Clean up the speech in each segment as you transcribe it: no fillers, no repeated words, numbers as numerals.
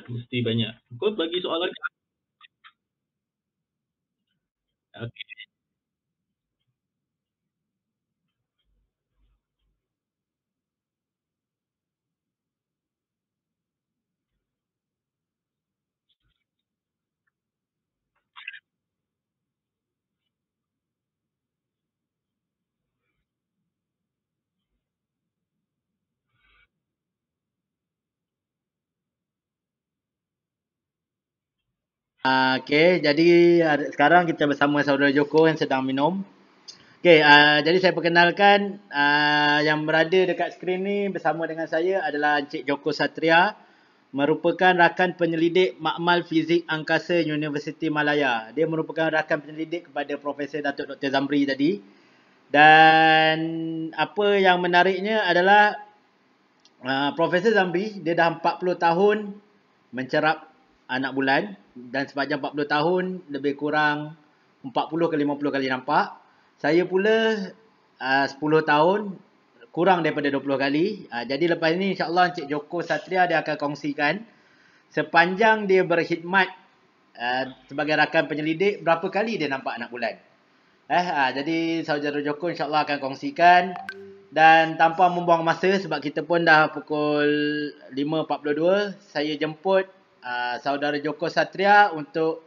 Mesti banyak. Kau bagi soalan. Okey. Okey, jadi sekarang kita bersama saudara Joko yang sedang minum. Okey, jadi saya perkenalkan yang berada dekat skrin ni bersama dengan saya adalah Encik Joko Satria, merupakan rakan penyelidik Makmal Fizik Angkasa Universiti Malaya. Dia merupakan rakan penyelidik kepada Profesor Datuk Dr. Zamri tadi. Dan apa yang menariknya adalah Profesor Zamri, dia dah 40 tahun mencerap anak bulan, dan sepanjang 40 tahun lebih kurang 40 ke 50 kali nampak. Saya pula 10 tahun kurang daripada 20 kali. Jadi lepas ni insya-Allah Encik Joko Satria dia akan kongsikan sepanjang dia berkhidmat sebagai rakan penyelidik berapa kali dia nampak anak bulan. Jadi saudara Joko insya-Allah akan kongsikan. Dan tanpa membuang masa sebab kita pun dah pukul 5.42, saya jemput saudara Joko Satria untuk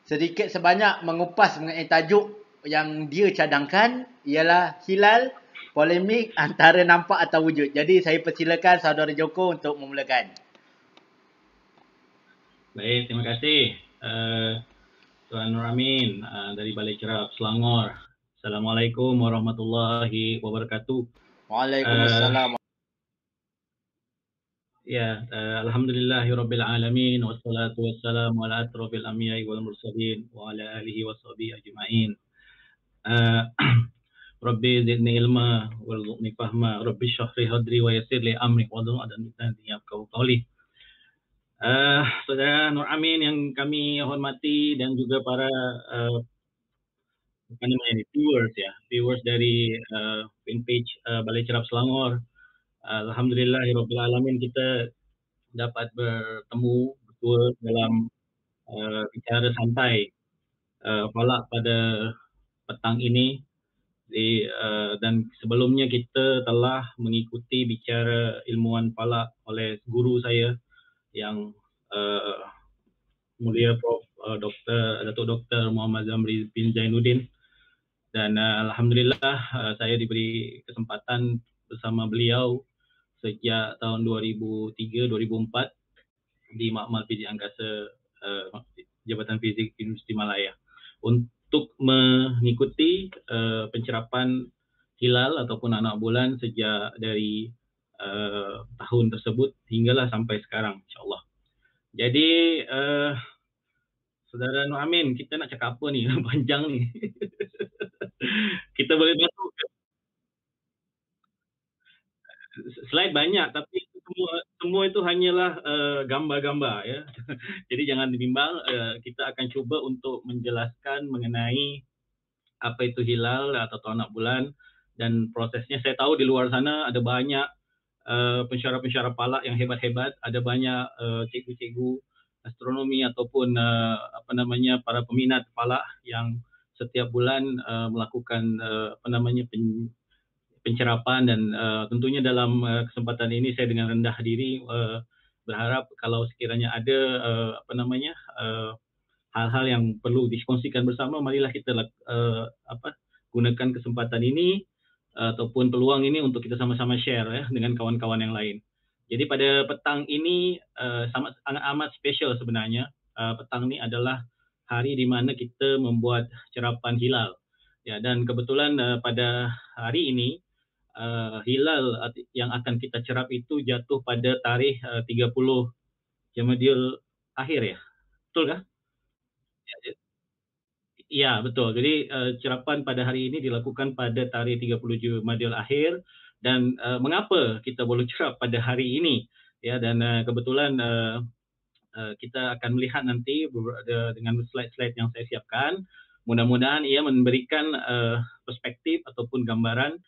sedikit sebanyak mengupas mengenai tajuk yang dia cadangkan, ialah hilal, polemik antara nampak atau wujud. Jadi saya persilakan saudara Joko untuk memulakan. Baik, terima kasih Tuan Nur Amin dari Balai Cerap Selangor. Assalamualaikum warahmatullahi wabarakatuh. Waalaikumsalam. Ya, alhamdulillahirabbil alamin wassalatu wassalamu ala asrofil anbiya'i wal mursalin wa ala alihi washabihi ajmain. Rabbi zidni ilma warzuqni fahma, Rabbi shrah li sadri wa yassir li amri wahlul 'uqdatam min lisani yafqahu qawli. Saudara Nur Amin yang kami hormati dan juga para viewers dari fanpage Balai Cerap Selangor. Alhamdulillahirabbil alamin kita dapat bertemu betul dalam bicara santai falak pada petang ini. Dan sebelumnya kita telah mengikuti bicara ilmuwan falak oleh guru saya yang mulia Prof. Datuk Dr. Muhammad Zamri bin Zainuddin. Dan alhamdulillah saya diberi kesempatan bersama beliau sejak tahun 2003-2004 di Makmal Fizik Angkasa Jabatan Fizik Universiti Malaya untuk mengikuti pencerapan hilal ataupun anak bulan sejak dari tahun tersebut hinggalah sampai sekarang, insyaAllah. Jadi Saudara Nur Amin, kita nak cakap apa ni? Panjang ni. Kita boleh masuk ke slide banyak, tapi semua itu hanyalah gambar-gambar ya. Jadi jangan dibimbang, kita akan cuba untuk menjelaskan mengenai apa itu hilal atau anak bulan dan prosesnya. Saya tahu di luar sana ada banyak pensyarah-pensyarah falak yang hebat-hebat, ada banyak cikgu-cikgu astronomi ataupun para peminat falak yang setiap bulan melakukan pencerapan. Dan tentunya dalam kesempatan ini saya dengan rendah diri berharap kalau sekiranya ada hal-hal yang perlu dikongsikan bersama, marilah kita gunakan kesempatan ini ataupun peluang ini untuk kita sama-sama share ya dengan kawan-kawan yang lain. Jadi pada petang ini sangat amat spesial sebenarnya. Petang ini adalah hari di mana kita membuat cerapan hilal. Ya, dan kebetulan pada hari ini hilal yang akan kita cerap itu jatuh pada tarikh 30 Jamadil akhir ya. Betul kah? Ya, betul. Jadi cerapan pada hari ini dilakukan pada tarikh 30 Jamadil akhir. Dan mengapa kita boleh cerap pada hari ini? Ya, dan kebetulan kita akan melihat nanti dengan slide-slide yang saya siapkan. Mudah-mudahan ia memberikan perspektif ataupun gambaran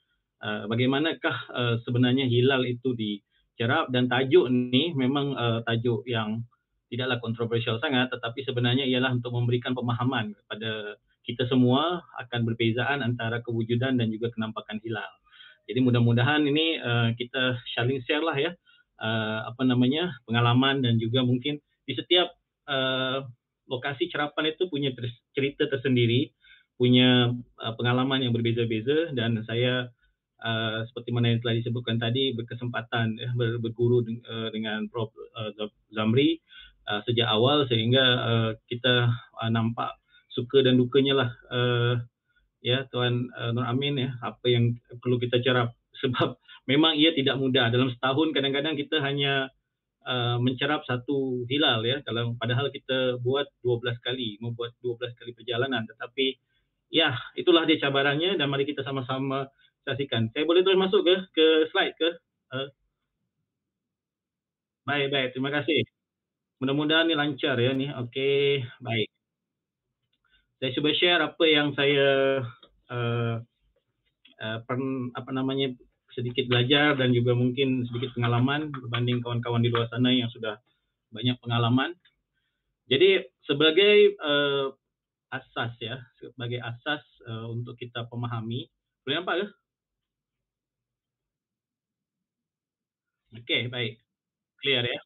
bagaimanakah sebenarnya hilal itu dicerap. Dan tajuk ni memang tajuk yang tidaklah kontroversial sangat, tetapi sebenarnya ialah untuk memberikan pemahaman kepada kita semua akan perbezaan antara kewujudan dan juga kenampakan hilal. Jadi mudah-mudahan ini kita saling share lah ya, pengalaman, dan juga mungkin di setiap lokasi cerapan itu punya cerita tersendiri, punya pengalaman yang berbeza-beza, dan saya seperti mana yang telah disebutkan tadi, berkesempatan berguru dengan Prof Zamri sejak awal, sehingga kita nampak suka dan dukanya lah ya Tuan Nur Amin ya, apa yang perlu kita cerap, sebab memang ia tidak mudah. Dalam setahun kadang-kadang kita hanya mencerap satu hilal ya, kalau padahal kita buat 12 kali, membuat 12 kali perjalanan, tetapi ya itulah dia cabarannya, dan mari kita sama-sama saksikan. Saya boleh terus masuk ke slide ke? Baik, terima kasih. Mudah-mudahan ini lancar ya nih. Okey, baik. Saya cuba share apa yang saya sedikit belajar dan juga mungkin sedikit pengalaman berbanding kawan-kawan di luar sana yang sudah banyak pengalaman. Jadi sebagai asas ya, sebagai asas untuk kita pemahami. Boleh nampak ke? Okey, baik. Clear ya?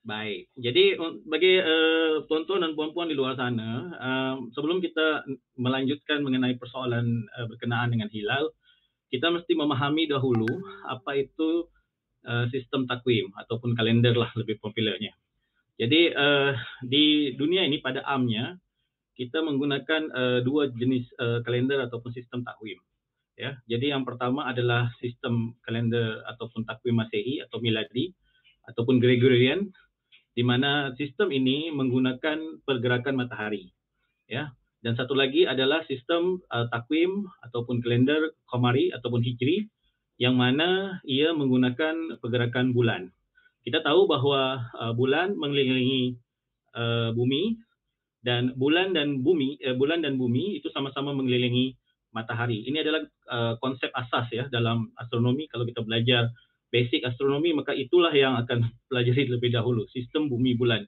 Baik. Jadi bagi tuan-tuan dan puan-puan di luar sana, sebelum kita melanjutkan mengenai persoalan berkenaan dengan hilal, kita mesti memahami dahulu apa itu sistem takwim ataupun kalender lah lebih popularnya. Jadi di dunia ini pada amnya kita menggunakan dua jenis kalender ataupun sistem takwim. Ya, jadi yang pertama adalah sistem kalender ataupun takwim Masehi atau miladi ataupun Gregorian, di mana sistem ini menggunakan pergerakan matahari, ya. Dan satu lagi adalah sistem takwim ataupun kalender Qamari ataupun Hijri, yang mana ia menggunakan pergerakan bulan. Kita tahu bahwa bulan mengelilingi bumi, dan bulan dan bumi itu sama-sama mengelilingi matahari. Ini adalah konsep asas ya dalam astronomi. Kalau kita belajar basic astronomi, maka itulah yang akan pelajari terlebih dahulu, sistem bumi bulan.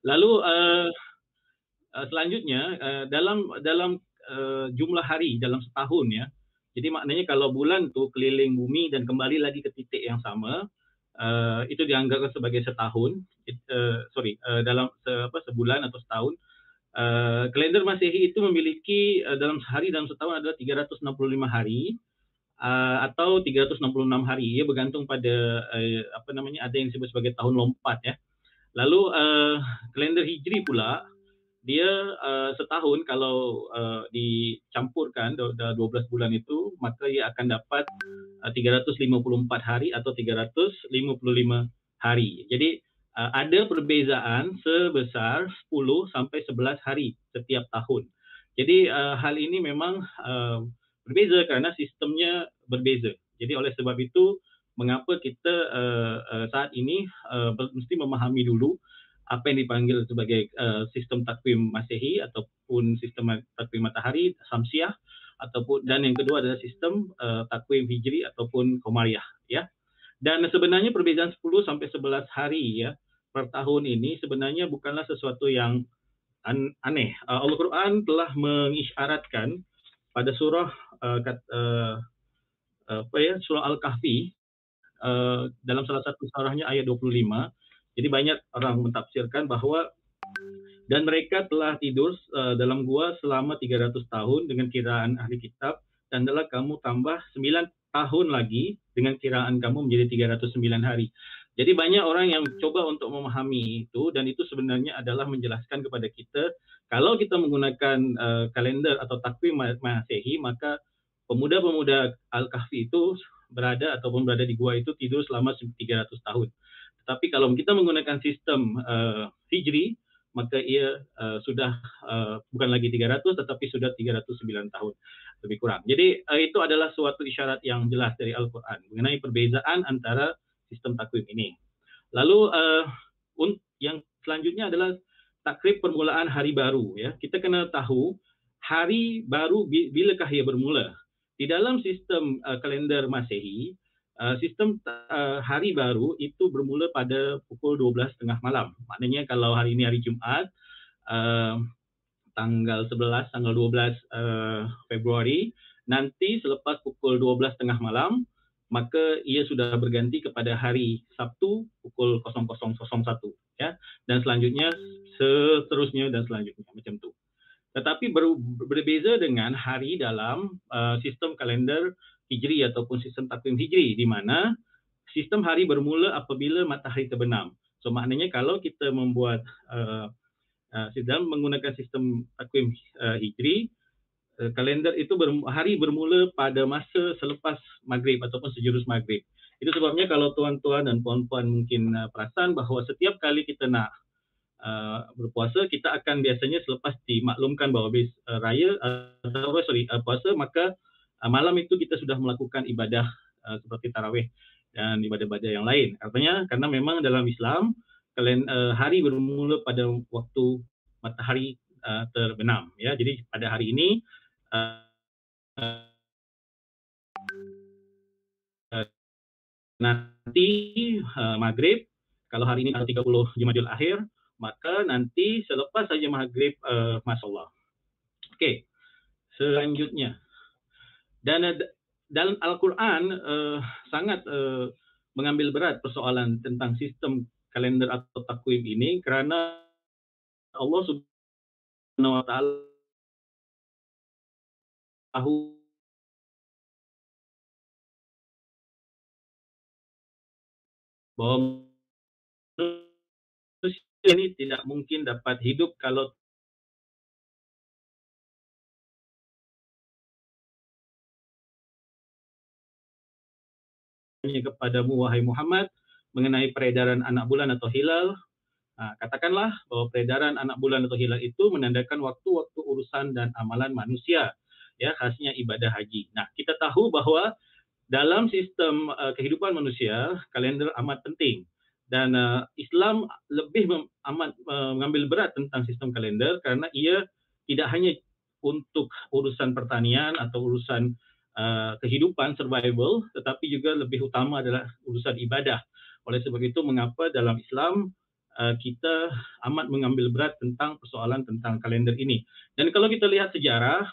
Lalu selanjutnya dalam jumlah hari dalam setahun ya. Jadi maknanya kalau bulan tu keliling bumi dan kembali lagi ke titik yang sama, itu dianggap sebagai setahun. Dalam sebulan atau setahun. Kalender Masehi itu memiliki dalam sehari dalam setahun adalah 365 hari. Atau 366 hari, ia bergantung pada ada yang disebut sebagai tahun lompat ya. Lalu kalender Hijri pula, dia setahun kalau dicampurkan 12 bulan itu, maka ia akan dapat 354 hari atau 355 hari. Jadi ada perbezaan sebesar 10 sampai 11 hari setiap tahun. Jadi hal ini memang berbeza karena sistemnya berbeza. Jadi oleh sebab itu, mengapa kita saat ini mesti memahami dulu apa yang dipanggil sebagai sistem takwim Masehi ataupun sistem takwim matahari Samsiah, dan yang kedua adalah sistem takwim Hijri ataupun Qamariyah ya. Dan sebenarnya perbezaan 10 sampai 11 hari ya per tahun ini sebenarnya bukanlah sesuatu yang aneh. Al-Quran telah mengisyaratkan pada surah surah Al-Kahfi, dalam salah satu surahnya ayat 25. Jadi banyak orang mentafsirkan bahwa dan mereka telah tidur dalam gua selama 300 tahun dengan kiraan ahli kitab, dan adalah kamu tambah 9 tahun lagi dengan kiraan kamu menjadi 309 hari. Jadi banyak orang yang coba untuk memahami itu, dan itu sebenarnya adalah menjelaskan kepada kita, kalau kita menggunakan kalender atau takwim Masehi, maka pemuda-pemuda Al-Kahfi itu berada di gua itu tidur selama 300 tahun. Tetapi kalau kita menggunakan sistem Hijri, maka ia sudah bukan lagi 300 tetapi sudah 309 tahun lebih kurang. Jadi itu adalah suatu isyarat yang jelas dari Al-Quran mengenai perbezaan antara sistem takwim ini. Lalu yang selanjutnya adalah takrib permulaan hari baru ya. Kita kena tahu hari baru bilakah ia bermula. Di dalam sistem kalender Masehi, Sistem hari baru itu bermula pada pukul 12.30 malam. Maknanya kalau hari ini hari Jumaat, tanggal 11, tanggal 12 Februari, nanti selepas pukul 12.30 malam, maka ia sudah berganti kepada hari Sabtu pukul 00.01, ya. Dan selanjutnya seterusnya dan selanjutnya macam tu. Tetapi berbeza dengan hari dalam sistem kalender Hijri ataupun sistem takvim Hijri, di mana sistem hari bermula apabila matahari terbenam. So maknanya kalau kita membuat dalam menggunakan sistem takvim Hijri, kalender itu hari bermula pada masa selepas maghrib ataupun sejurus maghrib. Itu sebabnya kalau tuan-tuan dan puan-puan mungkin perasan bahawa setiap kali kita nak berpuasa, kita akan biasanya selepas dimaklumkan bahawa habis puasa, maka malam itu kita sudah melakukan ibadah seperti tarawih dan ibadah-ibadah yang lain. Artinya karena memang dalam Islam hari bermula pada waktu matahari terbenam, ya. Jadi pada hari ini nanti maghrib, kalau hari ini tanggal 30 Jumadil Akhir, maka nanti selepas saja maghrib, Masya Allah. Okey, selanjutnya. Dan dalam Al-Quran sangat mengambil berat persoalan tentang sistem kalender atau takwim ini, kerana Allah Subhanahu Wa Taala tahu bahawa manusia ini tidak mungkin dapat hidup kalau kepadamu wahai Muhammad mengenai peredaran anak bulan atau hilal. Katakanlah bahwa peredaran anak bulan atau hilal itu menandakan waktu-waktu urusan dan amalan manusia, ya, khasnya ibadah haji. Nah, kita tahu bahwa dalam sistem kehidupan manusia, kalender amat penting, dan Islam lebih amat mengambil berat tentang sistem kalender karena ia tidak hanya untuk urusan pertanian atau urusan kehidupan survival, tetapi juga lebih utama adalah urusan ibadah. Oleh sebab itu, mengapa dalam Islam kita amat mengambil berat tentang persoalan tentang kalender ini. Dan kalau kita lihat sejarah,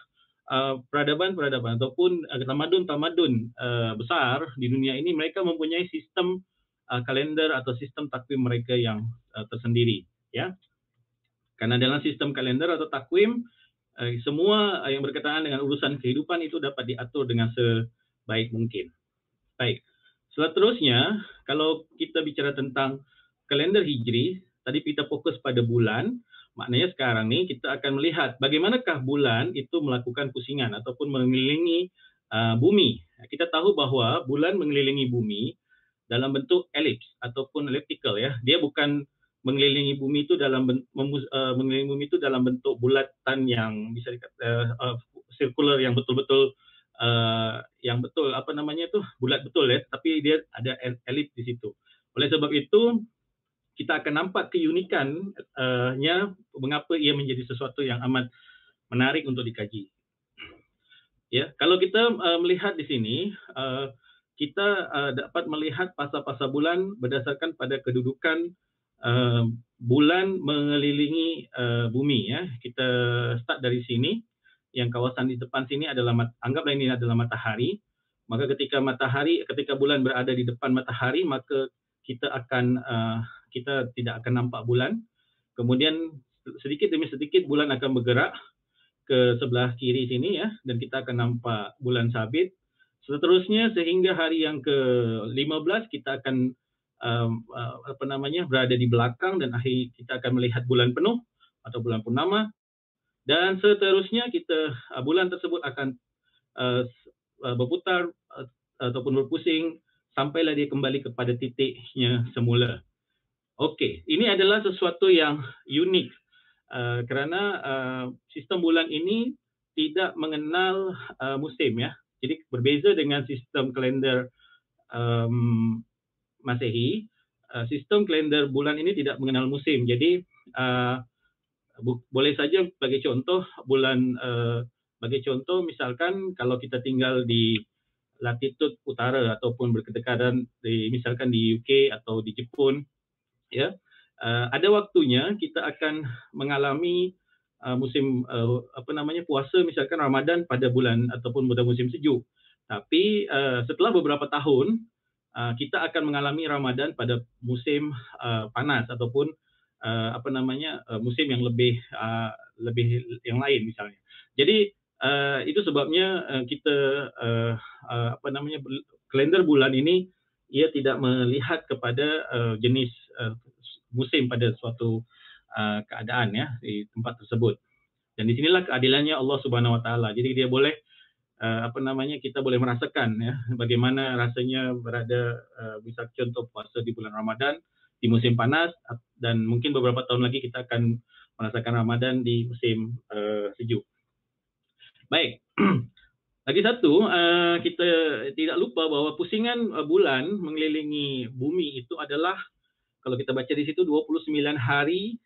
peradaban-peradaban ataupun tamadun-tamadun besar di dunia ini, mereka mempunyai sistem kalender atau sistem takwim mereka yang tersendiri, ya. Karena dalam sistem kalender atau takwim, semua yang berkaitan dengan urusan kehidupan itu dapat diatur dengan sebaik mungkin. Baik. Seterusnya, kalau kita bicara tentang kalender Hijri, tadi kita fokus pada bulan, maknanya sekarang ni kita akan melihat bagaimanakah bulan itu melakukan pusingan ataupun mengelilingi bumi. Kita tahu bahawa bulan mengelilingi bumi dalam bentuk elips ataupun elliptical, ya. Dia bukan mengelilingi bumi itu mengelilingi bumi itu dalam bentuk bulatan yang bisa circular yang betul-betul bulat betul, ya, tapi dia ada elips di situ. Oleh sebab itu, kita akan nampak keunikannya mengapa ia menjadi sesuatu yang amat menarik untuk dikaji. Ya, kalau kita melihat di sini, kita dapat melihat fasa-fasa bulan berdasarkan pada kedudukan bulan mengelilingi bumi, ya. Kita start dari sini. Yang kawasan di depan sini adalah, anggaplah ini adalah matahari. Maka ketika bulan berada di depan matahari, maka kita tidak akan nampak bulan. Kemudian sedikit demi sedikit bulan akan bergerak ke sebelah kiri sini, ya, dan kita akan nampak bulan sabit. Seterusnya sehingga hari yang ke-15 kita akan berada di belakang, dan akhir kita akan melihat bulan penuh atau bulan purnama. Dan seterusnya bulan tersebut akan berputar ataupun berpusing sampailah dia kembali kepada titiknya semula. Okey, ini adalah sesuatu yang unik kerana sistem bulan ini tidak mengenal musim, ya. Jadi berbeza dengan sistem kalender Masehi, sistem kalender bulan ini tidak mengenal musim. Jadi boleh saja bagi contoh misalkan kalau kita tinggal di latitud utara ataupun berdekatan misalkan di UK atau di Jepun, ya, ada waktunya kita akan mengalami musim puasa misalkan Ramadan pada bulan ataupun pada musim sejuk. Tapi setelah beberapa tahun kita akan mengalami Ramadan pada musim panas ataupun musim yang lebih yang lain misalnya. Jadi itu sebabnya kita kalender bulan ini ia tidak melihat kepada jenis musim pada suatu keadaan ya di tempat tersebut. Dan di sinilah keadilannya Allah Subhanahu Wa Taala. Jadi dia boleh kita boleh merasakan ya bagaimana rasanya berada bisa contoh puasa di bulan Ramadan di musim panas, dan mungkin beberapa tahun lagi kita akan merasakan Ramadan di musim sejuk. Baik. Lagi satu, kita tidak lupa bahwa pusingan bulan mengelilingi bumi itu adalah, kalau kita baca di situ, 29 hari,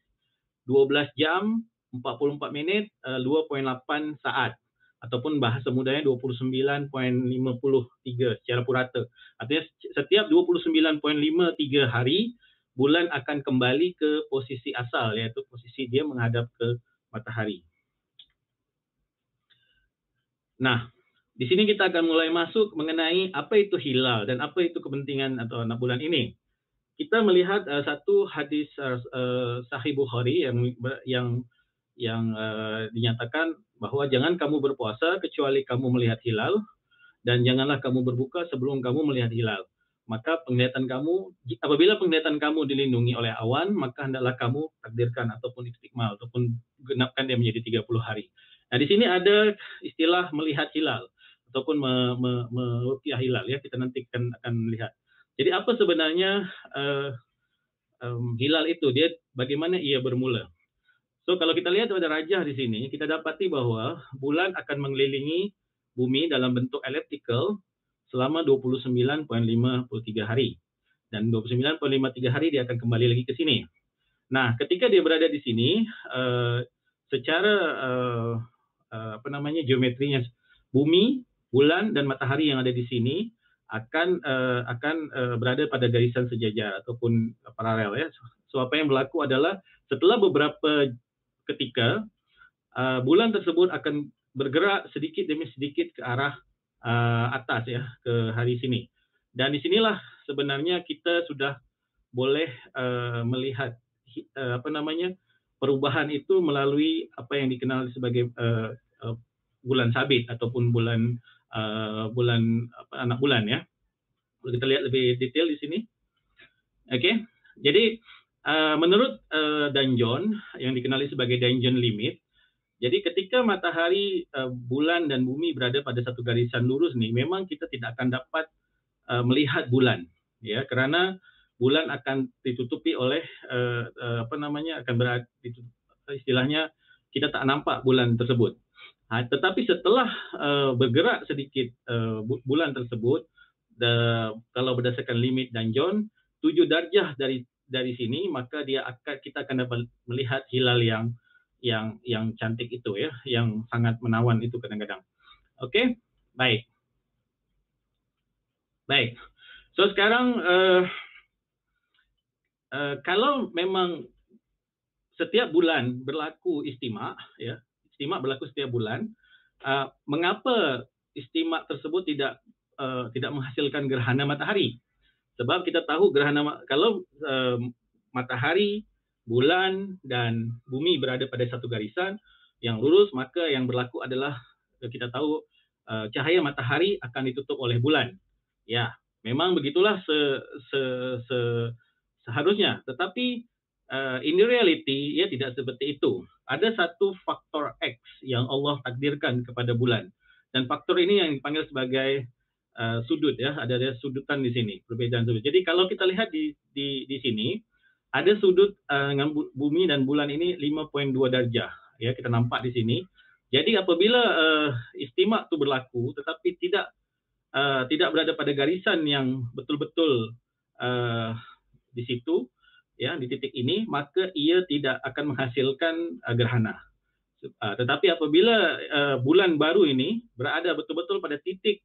12 jam, 44 minit, 2.8 saat. Ataupun bahasa mudanya 29.53 secara purata. Artinya setiap 29.53 hari, bulan akan kembali ke posisi asal, iaitu posisi dia menghadap ke matahari. Nah, di sini kita akan mulai masuk mengenai apa itu hilal dan apa itu kepentingan atau anak bulan ini. Kita melihat satu hadis Sahih Bukhari yang dinyatakan bahwa jangan kamu berpuasa kecuali kamu melihat hilal, dan janganlah kamu berbuka sebelum kamu melihat hilal. Maka apabila penglihatan kamu dilindungi oleh awan, maka hendaklah kamu takdirkan ataupun istikmal ataupun genapkan dia menjadi 30 hari. Nah, di sini ada istilah melihat hilal ataupun meruqyah hilal ya, kita nanti akan melihat. Jadi apa sebenarnya hilal itu, dia bagaimana ia bermula? So kalau kita lihat pada rajah di sini, kita dapati bahwa bulan akan mengelilingi bumi dalam bentuk elliptical selama 29.53 hari. Dan 29.53 hari dia akan kembali lagi ke sini. Nah, ketika dia berada di sini, secara geometrinya, bumi, bulan dan matahari yang ada di sini akan berada pada garisan sejajar ataupun paralel ya. So apa yang berlaku adalah setelah beberapa ketika bulan tersebut akan bergerak sedikit demi sedikit ke arah atas ya, ke hari sini. Dan disinilah sebenarnya kita sudah boleh melihat perubahan itu melalui apa yang dikenal sebagai bulan sabit ataupun bulan anak bulan ya. Kalau kita lihat lebih detail di sini. Oke. Jadi menurut Danjon yang dikenali sebagai Danjon limit, jadi ketika matahari, bulan dan bumi berada pada satu garisan lurus nih, memang kita tidak akan dapat melihat bulan ya, karena bulan akan ditutupi oleh akan berada, istilahnya kita tak nampak bulan tersebut. Tetapi setelah bergerak sedikit bulan tersebut, kalau berdasarkan limit Danjon 7 darjah dari sini, maka kita akan dapat melihat hilal yang cantik itu ya, yang sangat menawan itu kadang-kadang. Oke, baik. So sekarang kalau memang setiap bulan berlaku istimak ya, istimak berlaku setiap bulan, mengapa istimak tersebut tidak menghasilkan gerhana matahari? Sebab kita tahu kalau matahari, bulan dan bumi berada pada satu garisan yang lurus, maka yang berlaku adalah kita tahu cahaya matahari akan ditutup oleh bulan. Ya, memang begitulah seharusnya. Tetapi in reality ya tidak seperti itu. Ada satu faktor X yang Allah takdirkan kepada bulan, dan faktor ini yang dipanggil sebagai sudut ya, ada sudutan di sini, perbedaan sudut. Jadi kalau kita lihat di sini ada sudut dengan bumi dan bulan ini 5.2 darjah ya, kita nampak di sini. Jadi apabila istimak itu berlaku tetapi tidak berada pada garisan yang betul-betul di situ ya, di titik ini, maka ia tidak akan menghasilkan gerhana. Tetapi apabila bulan baru ini berada betul-betul pada titik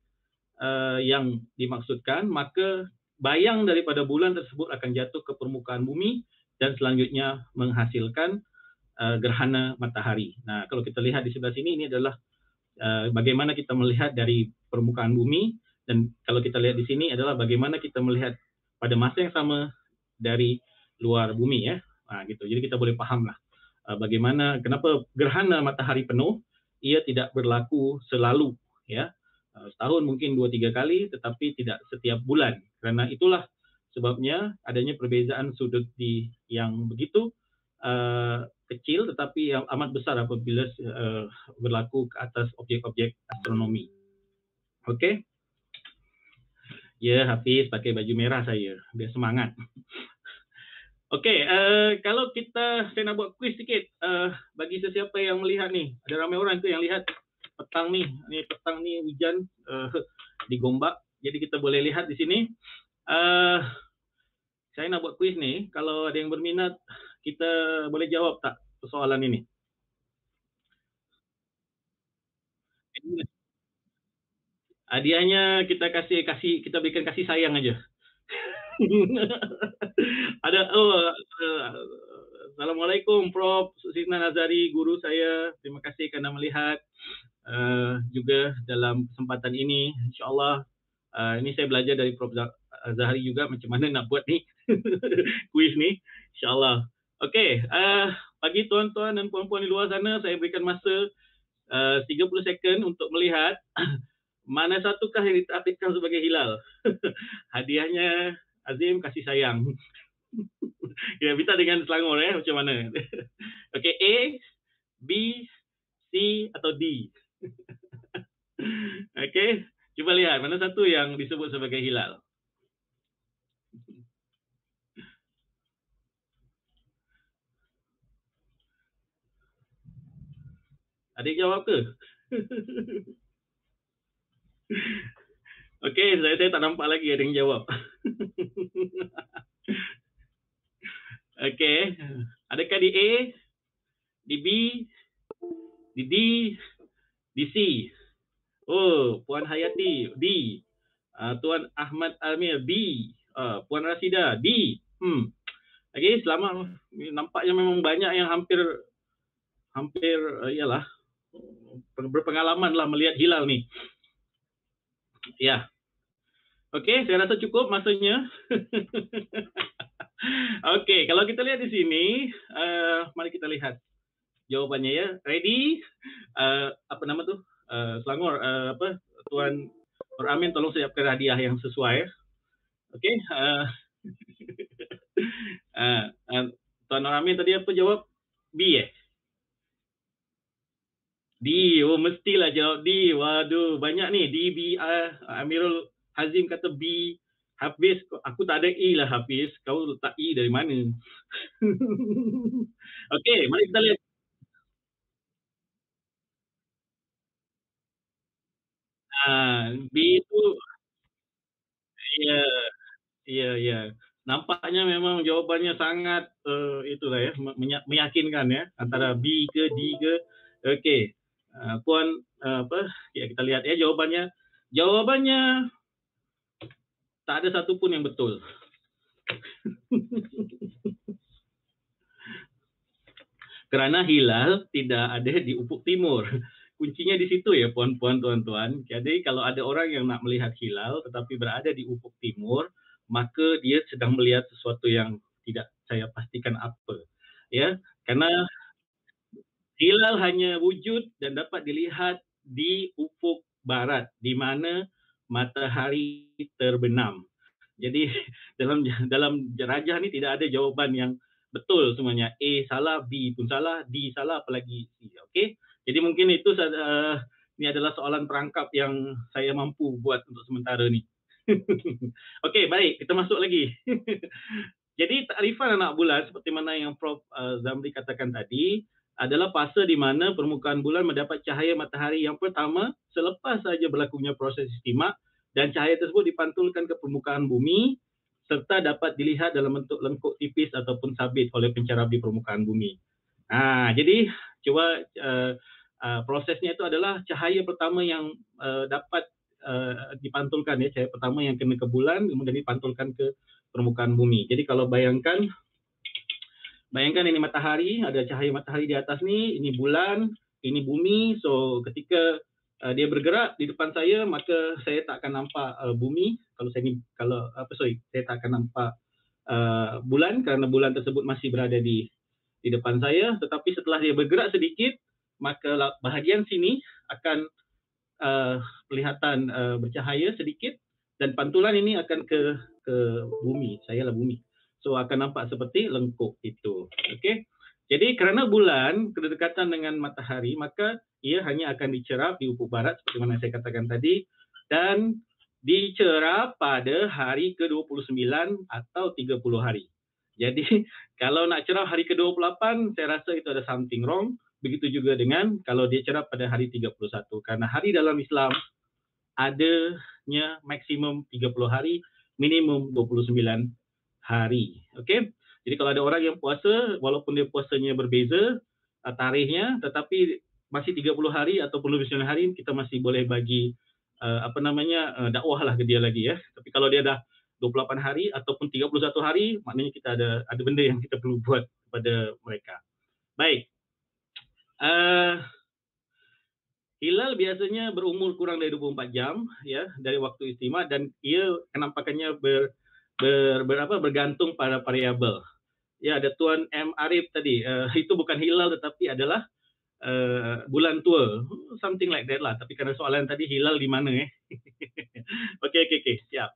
yang dimaksudkan, maka bayang daripada bulan tersebut akan jatuh ke permukaan bumi dan selanjutnya menghasilkan gerhana matahari. Nah, kalau kita lihat di sebelah sini, ini adalah bagaimana kita melihat dari permukaan bumi, dan kalau kita lihat di sini adalah bagaimana kita melihat pada masa yang sama dari luar bumi ya. Nah, gitu. Jadi kita boleh pahamlah bagaimana kenapa gerhana matahari penuh ia tidak berlaku selalu ya. Setahun mungkin 2-3 kali, tetapi tidak setiap bulan. Karena itulah sebabnya adanya perbezaan sudut yang begitu kecil tetapi yang amat besar apabila berlaku ke atas objek-objek astronomi. Okey? Ya, Hafiz pakai baju merah saya, biar semangat. Okey, kalau saya nak buat quiz sikit bagi sesiapa yang melihat ni. Ada ramai orang tu yang lihat petang ni hujan di Gombak. Jadi kita boleh lihat di sini. Saya nak buat quiz ni, kalau ada yang berminat, kita boleh jawab tak persoalan ini? Hadiahnya kita berikan kasih sayang aja. Ada Assalamualaikum Prof. Susina Nazari, guru saya. Terima kasih kerana melihat juga dalam kesempatan ini. InsyaAllah ini saya belajar dari Prof. Zahari juga macam mana nak buat ni kuis ni. InsyaAllah. Okey, bagi tuan-tuan dan puan-puan di luar sana, saya berikan masa 30 second untuk melihat mana satukah yang ditakdirkan sebagai hilal. Hadiahnya Azim kasih sayang. Ya, minta dengan Selangor macam mana. Okey, A, B, C atau D. Okey, cuba lihat mana satu yang disebut sebagai hilal. Adik jawab ke? Okey, saya tak nampak lagi ada yang jawab. Okey, adakah di A, di B, di D, di C? Oh, Puan Hayati, D. Tuan Ahmad Amir, D. Puan Rasida, D. Okey, selamat. Nampaknya memang banyak yang hampir ialah berpengalaman lah melihat hilal ni. Ya. Okey, saya rasa cukup masanya. Okey, kalau kita lihat di sini, mari kita lihat jawapannya ya. Ready? Apa nama tu? Selangor, Tuan Nur Amin, tolong siapkan hadiah yang sesuai. Okey. Tuan Nur Amin tadi apa jawab? B D, mestilah jawab D. Waduh, banyak ni. D, B, Amirul Hazim kata B. Hafiz, aku tak ada E lah Hafiz. Kau letak E dari mana? Okey, mari kita lihat. B itu, ya. Nampaknya memang jawapannya sangat itulah ya, meyakinkan ya. Antara B ke D ke. Okey. Puan ya, kita lihat ya jawabannya. Jawabannya tak ada satu pun yang betul. Kerana hilal tidak ada di ufuk timur. Kuncinya di situ ya puan-puan, tuan-tuan. Jadi kalau ada orang yang nak melihat hilal tetapi berada di ufuk timur, maka dia sedang melihat sesuatu yang tidak saya pastikan apa. Ya, karena hilal hanya wujud dan dapat dilihat di ufuk barat di mana matahari terbenam. Jadi dalam rajah ni tidak ada jawaban yang betul semuanya. A salah, B pun salah, D salah, apalagi C. Okey. Jadi mungkin itu ini adalah soalan perangkap yang saya mampu buat untuk sementara ni. Okey, baik, kita masuk lagi. Jadi takrifan anak bulan seperti mana yang Prof Zamri katakan tadi adalah fasa di mana permukaan bulan mendapat cahaya matahari yang pertama selepas saja berlakunya proses istimak, dan cahaya tersebut dipantulkan ke permukaan bumi serta dapat dilihat dalam bentuk lengkuk tipis ataupun sabit oleh pencerap di permukaan bumi. Jadi cuba prosesnya itu adalah cahaya pertama yang dapat dipantulkan ya, cahaya pertama yang kena ke bulan kemudian dipantulkan ke permukaan bumi. Jadi kalau bayangkan ini matahari, ada cahaya matahari di atas nih, ini bulan, ini bumi. So ketika dia bergerak di depan saya, maka saya tak akan nampak bumi. Saya tak akan nampak bulan karena bulan tersebut masih berada di depan saya. Tetapi setelah dia bergerak sedikit, maka bahagian sini akan kelihatan bercahaya sedikit dan pantulan ini akan ke bumi. Saya lah bumi. So akan nampak seperti lengkuk itu. Okey. Jadi kerana bulan berdekatan dengan matahari, maka ia hanya akan dicerap di ufuk barat seperti mana saya katakan tadi dan dicerap pada hari ke-29 atau 30 hari. Jadi kalau nak cerap hari ke-28, saya rasa itu ada something wrong. Begitu juga dengan kalau dia cerap pada hari 31. Karena hari dalam Islam adanya maksimum 30 hari, minimum 29 hari. Okey. Jadi kalau ada orang yang puasa, walaupun dia puasanya berbeza tarikhnya, tetapi masih 30 hari ataupun 29 hari, kita masih boleh bagi dakwah lah ke dia lagi ya. Tapi kalau dia dah 28 hari ataupun 31 hari, maknanya kita ada benda yang kita perlu buat kepada mereka. Baik. Hilal biasanya berumur kurang dari 24 jam ya dari waktu istimewa dan ia kenampakannya bergantung pada variabel. Ya, ada Tuan M. Arif tadi. Itu bukan hilal tetapi adalah bulan tua. Something like that lah. Tapi karena soalan tadi hilal di mana Okey, siap.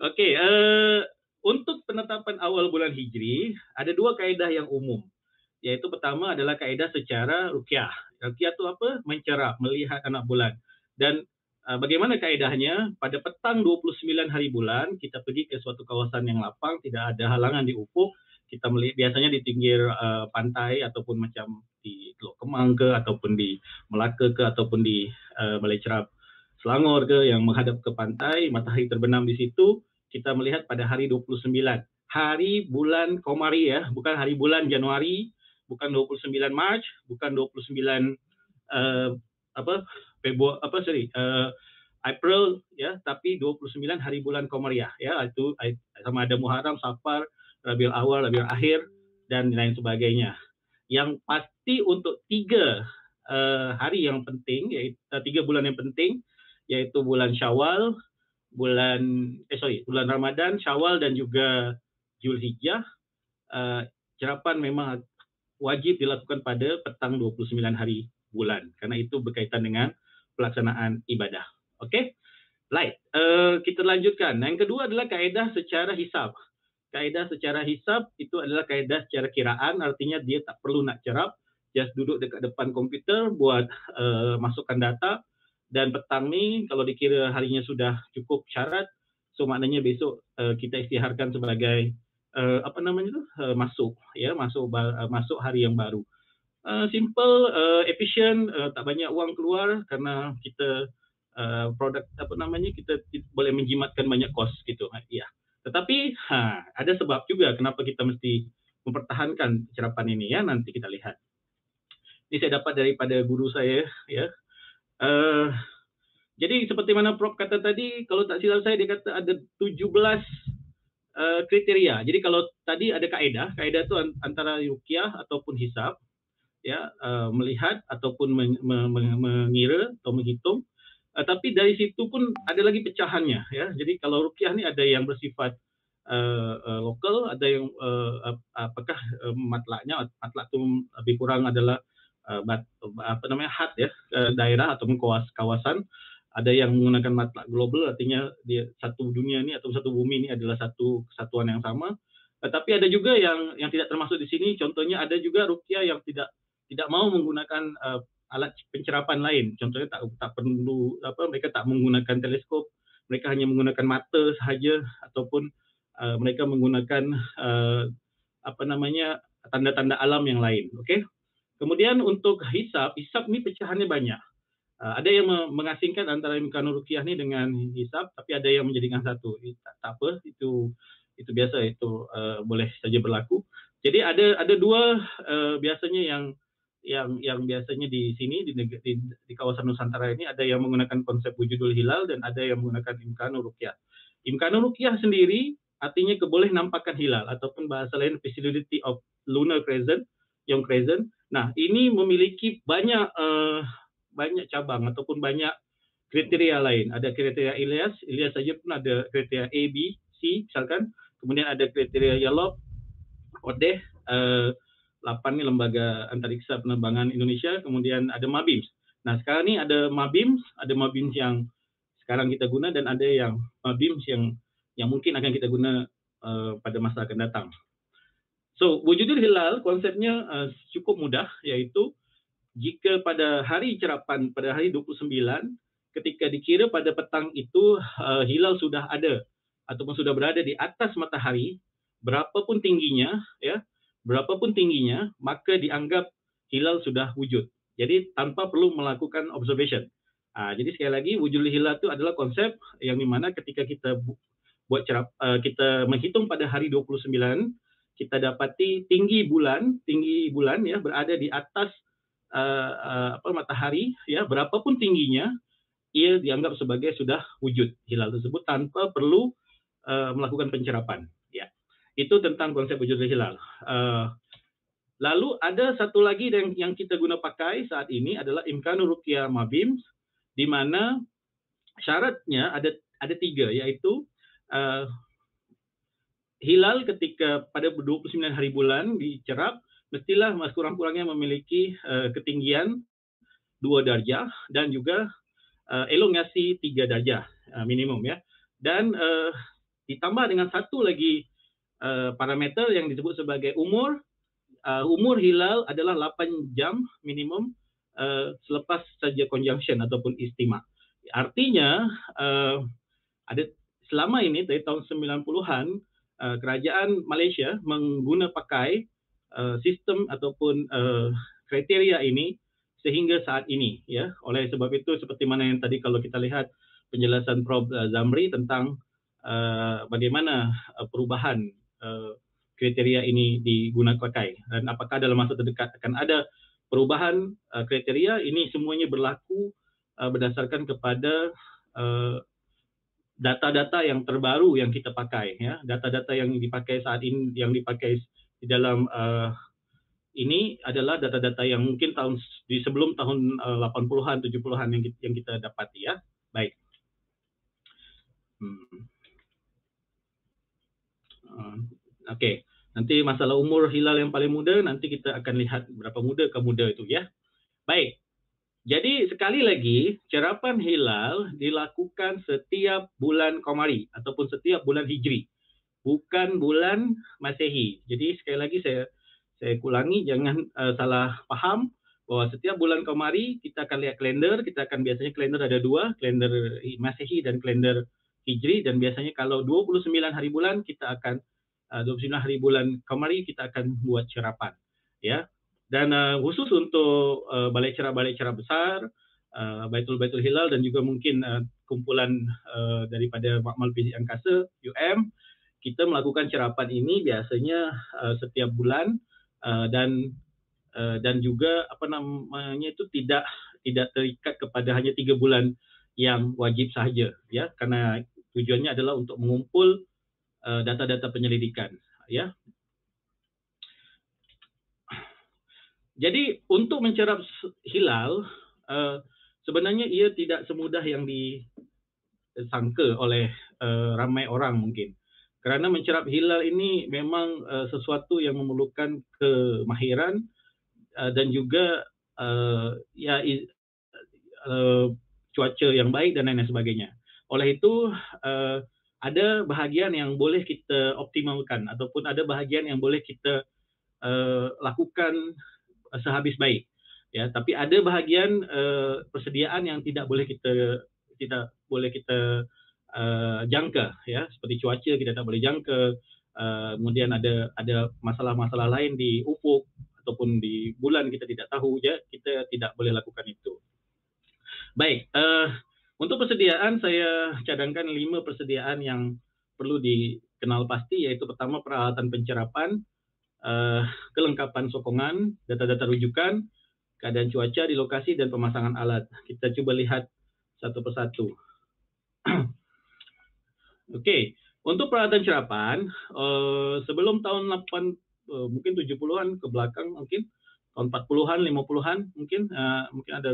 Okey, untuk penetapan awal bulan Hijri, ada dua kaedah yang umum. Yaitu pertama adalah kaedah secara ruqyah. Ruqyah itu apa? Mencerap, melihat anak bulan. Dan bagaimana kaedahnya? Pada petang 29 hari bulan, kita pergi ke suatu kawasan yang lapang, tidak ada halangan di ufuk. Kita melihat biasanya di pinggir pantai ataupun macam di Teluk Kemang ke ataupun di Melaka ke ataupun di Balai Cerap Selangor ke yang menghadap ke pantai, matahari terbenam di situ. Kita melihat pada hari 29 hari bulan Komari ya, bukan hari bulan Januari, bukan 29 Mac, bukan 29 April ya, tapi 29 hari bulan Komariah ya, itu sama ada Muharram, Safar, Rabiul Awal, Rabiul Akhir dan lain sebagainya. Yang pasti untuk 3 hari yang penting, yaitu 3 bulan yang penting, yaitu bulan Syawal, bulan Ramadan, Syawal dan juga Zulhijjah, cerapan memang wajib dilakukan pada petang 29 hari bulan karena itu berkaitan dengan pelaksanaan ibadah. Okey? Baik, kita lanjutkan. Yang kedua adalah kaedah secara hisab. Kaedah secara hisab itu adalah kaedah secara kiraan, artinya dia tak perlu nak cerap, just duduk dekat depan komputer buat masukkan data dan petang ni kalau dikira harinya sudah cukup syarat, so maknanya besok kita isytiharkan sebagai masuk hari yang baru. Simple, efisien, tak banyak wang keluar karena kita kita boleh menjimatkan banyak kos gitu. Ya. Tetapi ada sebab juga kenapa kita mesti mempertahankan cerapan ini ya, nanti kita lihat. Ini saya dapat daripada guru saya ya. Jadi seperti mana Prof kata tadi, kalau tak silap saya dia kata ada 17 kriteria. Jadi kalau tadi ada kaedah itu antara ruqyah ataupun hisab ya, melihat ataupun mengira atau menghitung. Tapi dari situ pun ada lagi pecahannya ya. Jadi kalau ruqyah ni ada yang bersifat lokal, ada yang apakah matlaknya, matlak tu lebih kurang adalah had ya, daerah ataupun kawasan. Ada yang menggunakan matlak global, artinya dia satu dunia ni atau satu bumi ni adalah satu kesatuan yang sama. Tapi ada juga yang tidak termasuk di sini. Contohnya ada juga ruqyah yang tidak mau menggunakan alat pencerapan lain. Contohnya tak perlu mereka tak menggunakan teleskop, mereka hanya menggunakan mata sahaja ataupun mereka menggunakan tanda-tanda alam yang lain. Okey. Kemudian untuk hisab ni pecahannya banyak. Ada yang mengasingkan antara imkanul ruqyah ni dengan hisab, tapi ada yang menjadikan satu. Tak apa, itu biasa, itu boleh saja berlaku. Jadi ada dua biasanya yang yang biasanya di sini di kawasan Nusantara ini ada yang menggunakan konsep wujudul hilal dan ada yang menggunakan imkanur ruqyah. Imkanur ruqyah sendiri artinya keboleh nampakkan hilal ataupun bahasa lain visibility of lunar crescent, young crescent. Nah, ini memiliki banyak cabang ataupun banyak kriteria lain. Ada kriteria Ilyas saja pun ada kriteria A, B, C misalkan. Kemudian ada kriteria Yalov, Odeh, 8 ini Lembaga Antariksa Penerbangan Indonesia, kemudian ada MABIMS. Nah, sekarang ini ada MABIMS yang sekarang kita guna dan ada yang MABIMS yang mungkin akan kita guna pada masa akan datang. So, wujudul hilal konsepnya cukup mudah, yaitu jika pada hari cerapan, pada hari 29, ketika dikira pada petang itu hilal sudah ada ataupun sudah berada di atas matahari, berapapun tingginya, maka dianggap hilal sudah wujud. Jadi tanpa perlu melakukan observation. Jadi sekali lagi, wujud hilal itu adalah konsep yang dimana ketika kita kita menghitung pada hari 29, kita dapati tinggi bulan ya berada di atas matahari, ya berapapun tingginya, ia dianggap sebagai sudah wujud hilal tersebut tanpa perlu melakukan pencerapan. Ya, itu tentang konsep wujud hilal. Lalu ada satu lagi yang kita guna pakai saat ini adalah imkanur ruqyah MABIMS, di mana syaratnya ada 3, yaitu hilal ketika pada 29 hari bulan dicerap mestilah kurang-kurangnya memiliki ketinggian 2 darjah dan juga elongasi 3 darjah minimum, ya. Dan ditambah dengan satu lagi parameter yang disebut sebagai umur. Umur hilal adalah 8 jam minimum selepas saja conjunction ataupun istima. Artinya ada selama ini dari tahun 90-an kerajaan Malaysia pakai sistem ataupun kriteria ini sehingga saat ini, ya. Oleh sebab itu seperti mana yang tadi kalau kita lihat penjelasan Prof Zamri tentang bagaimana perubahan kriteria ini digunakan pakai dan apakah dalam masa terdekat akan ada perubahan kriteria, ini semuanya berlaku berdasarkan kepada data-data yang terbaru yang kita pakai, ya. Data-data yang dipakai saat ini, yang dipakai di dalam ini adalah data-data yang mungkin sebelum tahun 80-an, 70-an yang kita dapati, ya. Baik. Oke. Nanti masalah umur hilal yang paling muda, nanti kita akan lihat berapa muda ke muda itu, ya. Baik. Jadi sekali lagi, cerapan hilal dilakukan setiap bulan Qamari ataupun setiap bulan Hijri, bukan bulan Masehi. Jadi sekali lagi saya ulangi, jangan salah paham bahwa setiap bulan Qamari kita akan lihat kalender, biasanya kalender ada 2, kalender Masehi dan kalender Hijri, dan biasanya kalau 29 hari bulan kita akan 29 hari bulan Qamari kita akan buat cerapan, ya. Dan khusus untuk balai cerap besar, Baitul Hilal dan juga mungkin kumpulan daripada Makmal Fizik Angkasa UM, kita melakukan cerapan ini biasanya setiap bulan dan juga itu tidak terikat kepada hanya 3 bulan yang wajib sahaja, ya, karena tujuannya adalah untuk mengumpul data-data penyelidikan, ya. Jadi untuk mencerap hilal sebenarnya ia tidak semudah yang disangka oleh ramai orang mungkin. Karena mencerap hilal ini memang sesuatu yang memerlukan kemahiran dan juga cuaca yang baik dan lain sebagainya. Oleh itu ada bahagian yang boleh kita optimalkan ataupun ada bahagian yang boleh kita lakukan sehabis baik, ya. Tapi ada bahagian persediaan yang tidak boleh kita jangka, ya, seperti cuaca kita tak boleh jangka. Kemudian ada masalah-masalah lain di ufuk ataupun di bulan kita tidak tahu, ya, kita tidak boleh lakukan itu. Baik, untuk persediaan saya cadangkan 5 persediaan yang perlu dikenal pasti, yaitu pertama peralatan pencerapan, kelengkapan sokongan, data-data rujukan, keadaan cuaca di lokasi, dan pemasangan alat. Kita coba lihat satu persatu. Oke, untuk peralatan cerapan, sebelum tahun 8, mungkin 70-an ke belakang, mungkin tahun 40-an, 50-an, mungkin ada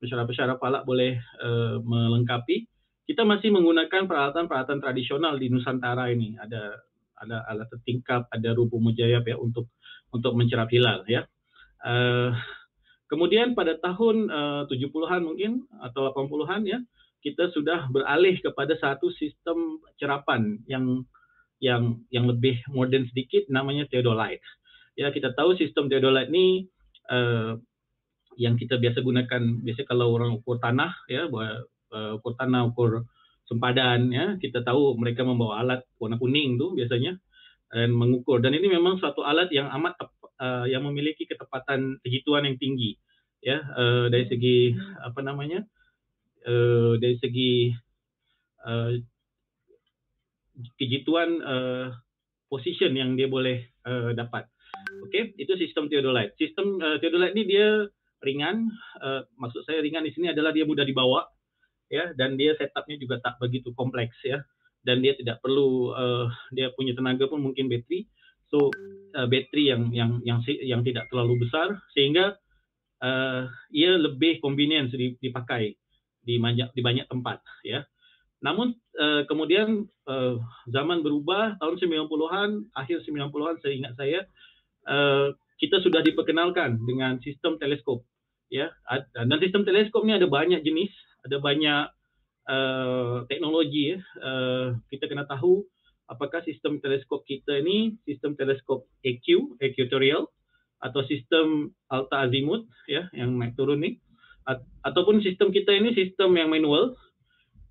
pesyarah-pesyarah falak boleh melengkapi. Kita masih menggunakan peralatan-peralatan tradisional di Nusantara ini. Ada alat tingkap, ada rubuh mujayab ya untuk mencerap hilal ya. Kemudian pada tahun 70-an mungkin atau 80-an ya, kita sudah beralih kepada satu sistem cerapan yang lebih modern sedikit, namanya theodolite. Ya, kita tahu sistem theodolite ini yang kita biasa gunakan kalau orang ukur tanah ya, ukur tanah, ukur sempadan ya, kita tahu mereka membawa alat warna kuning tuh biasanya dan mengukur, dan ini memang suatu alat yang amat yang memiliki ketepatan kejituan yang tinggi ya, dari segi dari segi kejituan position yang dia boleh dapat. Oke, itu sistem theodolite. Sistem theodolite ini dia ringan, maksud saya ringan di sini adalah dia mudah dibawa ya, dan dia setupnya juga tak begitu kompleks ya, dan dia tidak perlu dia punya tenaga pun mungkin bateri, so bateri yang tidak terlalu besar, sehingga ia lebih convenience dipakai di banyak tempat ya. Namun kemudian zaman berubah, tahun 90-an, akhir 90-an seingat saya, kita sudah diperkenalkan dengan sistem teleskop ya, dan sistem teleskop ini ada banyak jenis, ada banyak teknologi ya. Kita kena tahu apakah sistem teleskop kita ini sistem teleskop equatorial atau sistem alta azimut ya, yang naik turun nih, ataupun sistem kita ini sistem yang manual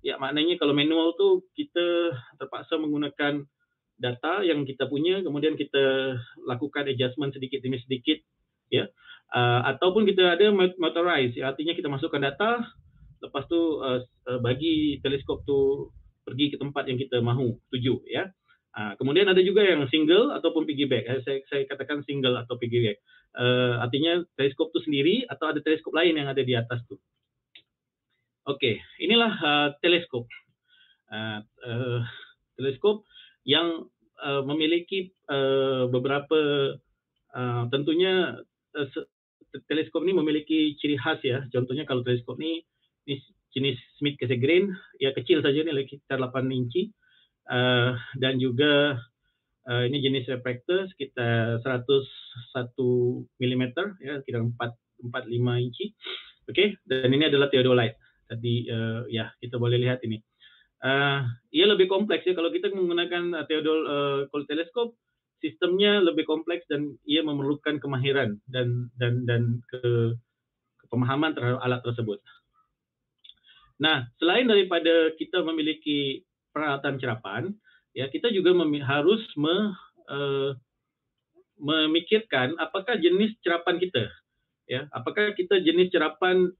ya. Maknanya kalau manual tuh kita terpaksa menggunakan data yang kita punya, kemudian kita lakukan adjustment sedikit demi sedikit ya, ataupun kita ada motorized ya, artinya kita masukkan data, lepas tu bagi teleskop tu pergi ke tempat yang kita mahu tuju ya. Kemudian ada juga yang single ataupun piggyback. Saya katakan single atau piggyback, artinya teleskop tu sendiri atau ada teleskop lain yang ada di atas tu. Oke, inilah teleskop. Teleskop yang memiliki beberapa, tentunya teleskop ini memiliki ciri khas ya. Contohnya kalau teleskop ini jenis Smith Cassegrain, ya kecil saja nih, sekitar 8 inci, dan juga ini jenis refraktor sekitar 101 mm ya, sekitar 4-5 inci. Oke, dan ini adalah theodolite. Tadi ya kita boleh lihat ini. Ia lebih kompleks ya, kalau kita menggunakan kalau teleskop, sistemnya lebih kompleks dan ia memerlukan kemahiran dan pemahaman terhadap alat tersebut. Nah, selain daripada kita memiliki peralatan cerapan, ya kita juga harus memikirkan apakah jenis cerapan kita. Ya, apakah kita jenis cerapan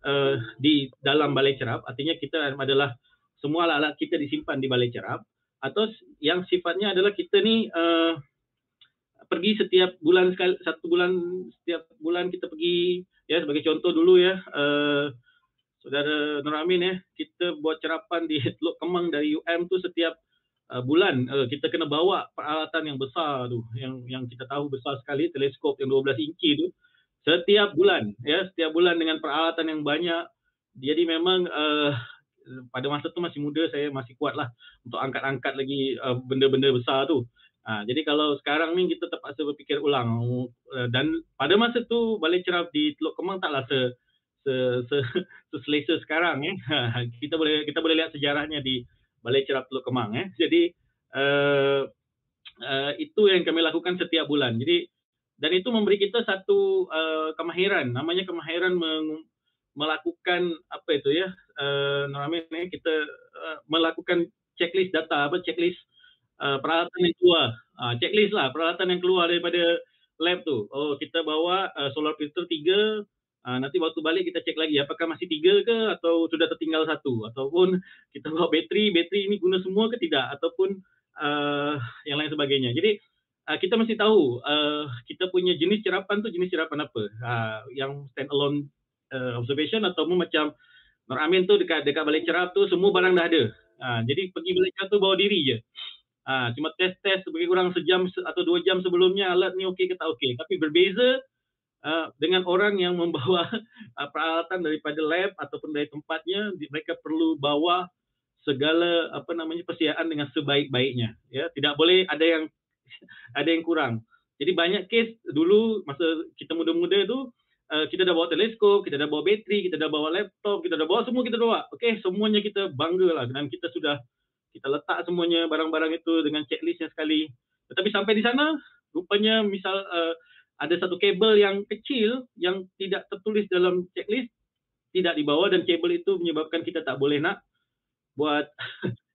di dalam balai cerap, artinya kita adalah semua alat-alat kita disimpan di balai cerap, atau yang sifatnya adalah kita ni pergi setiap bulan sekali, setiap bulan kita pergi ya. Sebagai contoh dulu ya, Saudara Nur Amin ya, kita buat cerapan di Teluk Kemang dari UM tu setiap bulan kita kena bawa peralatan yang besar tu, yang kita tahu besar sekali, teleskop yang 12 inci tu, setiap bulan ya, setiap bulan dengan peralatan yang banyak. Jadi memang pada masa tu masih muda, saya masih kuat lah untuk angkat-angkat lagi benda-benda besar tu. Jadi kalau sekarang ni kita terpaksa berfikir ulang, dan pada masa tu balai cerap di Teluk Kemang taklah selesa sekarang ya. Kita boleh lihat sejarahnya di balai cerap Teluk Kemang ya. Jadi itu yang kami lakukan setiap bulan. Jadi, dan itu memberi kita satu kemahiran, namanya kemahiran melakukan apa itu ya, normalnya kita melakukan checklist data, checklist peralatan yang keluar, checklist lah peralatan yang keluar daripada lab tu. Oh, kita bawa solar filter 3, nanti waktu balik kita cek lagi apakah masih 3 ke atau sudah tertinggal 1, ataupun kita bawa bateri ini guna semua ke tidak, ataupun yang lain sebagainya. Jadi kita mesti tahu kita punya jenis cerapan tu jenis cerapan apa. Yang stand alone observation ataupun macam Nur Amin tu dekat balik cerap tu semua barang dah ada. Jadi pergi balik cerap tu bawa diri je. Cuma test lebih kurang sejam atau 2 jam sebelumnya alat ni okey ke tak okey. Tapi berbeza dengan orang yang membawa peralatan daripada lab ataupun dari tempatnya, mereka perlu bawa segala persediaan dengan sebaik-baiknya. Ya, tidak boleh ada yang kurang. Jadi banyak kes dulu masa kita muda-muda tu kita dah bawa teleskop, kita dah bawa bateri, kita dah bawa laptop, kita dah bawa semua kita bawa. Okey, semuanya kita banggalah dan kita letak semuanya barang-barang itu dengan checklistnya sekali. Tetapi sampai di sana rupanya misal ada satu kabel yang kecil yang tidak tertulis dalam checklist tidak dibawa dan kabel itu menyebabkan kita tak boleh nak buat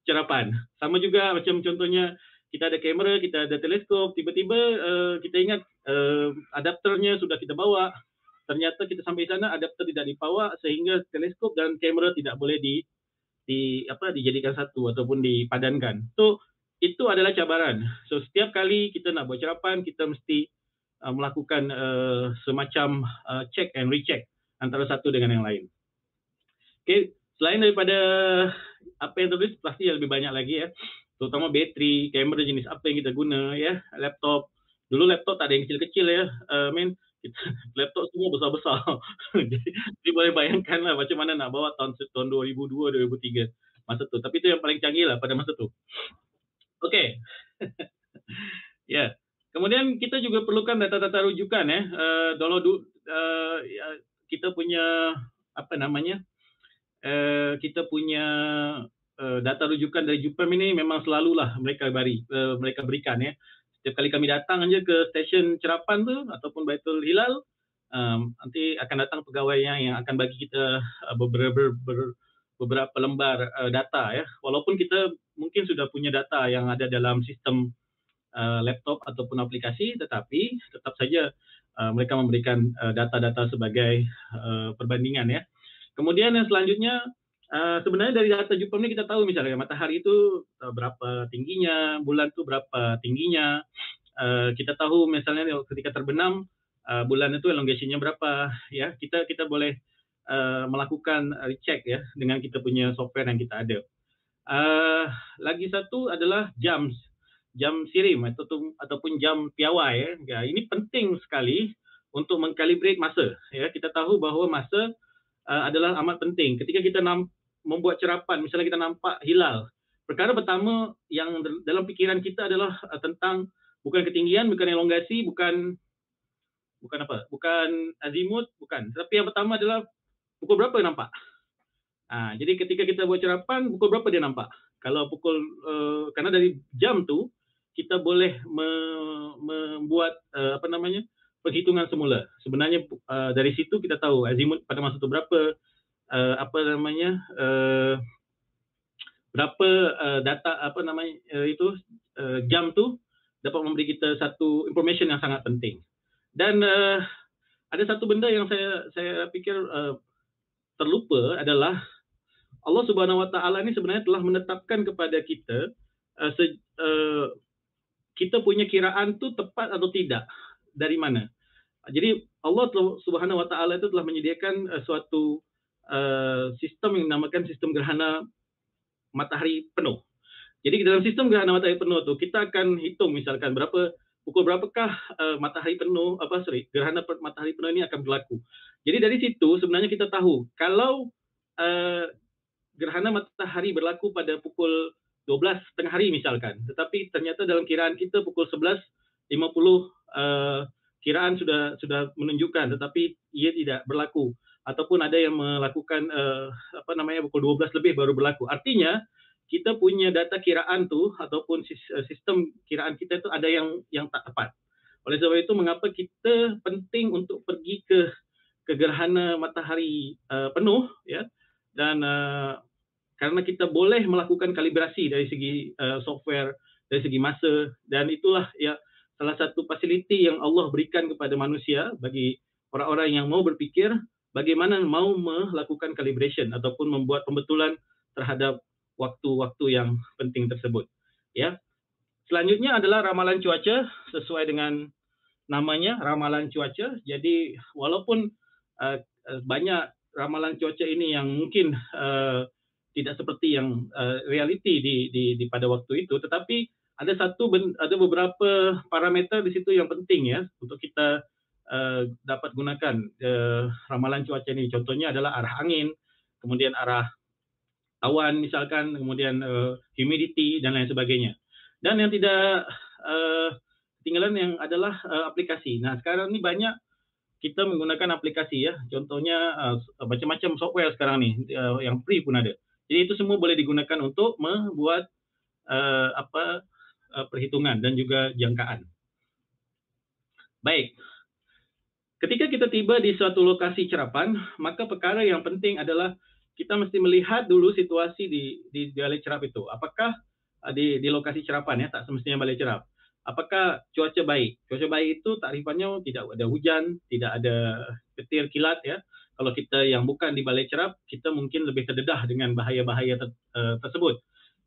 cerapan. Sama juga macam contohnya kita ada kamera, kita ada teleskop, tiba-tiba kita ingat adapternya sudah kita bawa. Ternyata kita sampai sana adapter tidak dibawa sehingga teleskop dan kamera tidak boleh dijadikan satu ataupun dipadankan. So itu adalah cabaran. So setiap kali kita nak buat cerapan kita mesti melakukan semacam check and recheck antara satu dengan yang lain. Okay, selain daripada apa yang tertulis pasti lebih banyak lagi ya. Terutama bateri, kamera jenis apa yang kita guna ya, laptop. Dulu laptop tak ada yang kecil-kecil ya. Laptop semua besar-besar. Jadi boleh bayangkan lah macam mana nak bawa tahun 2002, 2003 masa tu. Tapi itu yang paling canggih lah pada masa tu. Okey. Ya. Kemudian kita juga perlukan data-data rujukan ya. Kita punya kita punya data rujukan dari JUPEM ini memang selalulah mereka berikan ya. Setiap kali kami datang aja ke stesen cerapan tu ataupun Baitul Hilal, nanti akan datang pegawainya yang akan bagi kita beberapa lembar data ya. Walaupun kita mungkin sudah punya data yang ada dalam sistem laptop ataupun aplikasi, tetapi tetap saja mereka memberikan data-data sebagai perbandingan ya. Kemudian yang selanjutnya sebenarnya dari data JUPEM ini kita tahu misalnya matahari itu berapa tingginya, bulan itu berapa tingginya. Kita tahu misalnya ketika terbenam bulan itu elongation-nya berapa ya. Kita boleh melakukan recheck ya dengan kita punya software yang kita ada. Lagi satu adalah jam sirim ataupun jam piawai ya. Ini penting sekali untuk mengkalibrate masa ya. Kita tahu bahawa masa adalah amat penting. Ketika kita membuat cerapan, misalnya kita nampak hilal, perkara pertama yang dalam pikiran kita adalah tentang bukan ketinggian, bukan elongasi, bukan azimut, bukan. Tapi yang pertama adalah pukul berapa nampak. Jadi ketika kita buat cerapan, pukul berapa dia nampak. Kalau karena dari jam tu kita boleh membuat perhitungan semula. Sebenarnya dari situ kita tahu azimut pada masa tu berapa, berapa data jam tu dapat memberi kita satu information yang sangat penting. Dan ada satu benda yang saya pikir terlupa adalah Allah Subhanahu Wa Taala ini sebenarnya telah menetapkan kepada kita kita punya kiraan tu tepat atau tidak, dari mana. Jadi Allah Subhanahu Wa Taala itu telah menyediakan suatu sistem yang dinamakan sistem gerhana matahari penuh. Jadi dalam sistem gerhana matahari penuh tu kita akan hitung misalkan pukul berapakah gerhana matahari penuh ini akan berlaku. Jadi dari situ sebenarnya kita tahu kalau gerhana matahari berlaku pada pukul 12 tengah hari misalkan, tetapi ternyata dalam kiraan kita pukul 11.50 kiraan sudah menunjukkan tetapi ia tidak berlaku, ataupun ada yang melakukan pukul 12 lebih baru berlaku. Artinya kita punya data kiraan tu ataupun sistem kiraan kita tu ada yang tak tepat. Oleh sebab itu mengapa kita penting untuk pergi ke gerhana matahari penuh ya, dan karena kita boleh melakukan kalibrasi dari segi software, dari segi masa, dan itulah ya salah satu fasiliti yang Allah berikan kepada manusia bagi orang-orang yang mau berfikir bagaimana mau melakukan calibration ataupun membuat pembetulan terhadap waktu-waktu yang penting tersebut. Ya. Selanjutnya adalah ramalan cuaca sesuai dengan namanya, ramalan cuaca. Jadi walaupun banyak ramalan cuaca ini yang mungkin tidak seperti yang reality di pada waktu itu, tetapi ada beberapa parameter di situ yang penting ya untuk kita dapat gunakan ramalan cuaca ini. Contohnya adalah arah angin, kemudian arah awan misalkan, kemudian humidity dan lain sebagainya. Dan yang tidak ketinggalan yang adalah aplikasi. Nah, sekarang ini banyak kita menggunakan aplikasi ya. Contohnya macam-macam software sekarang nih, yang free pun ada. Jadi itu semua boleh digunakan untuk membuat perhitungan dan juga jangkaan. Baik. Ketika kita tiba di suatu lokasi cerapan, maka perkara yang penting adalah kita mesti melihat dulu situasi di balai cerap itu. Apakah di lokasi cerapan ya, tak semestinya balai cerap. Apakah cuaca baik? Cuaca baik itu takrifannya tidak ada hujan, tidak ada petir kilat ya. Kalau kita yang bukan di balai cerap, kita mungkin lebih terdedah dengan bahaya-bahaya tersebut.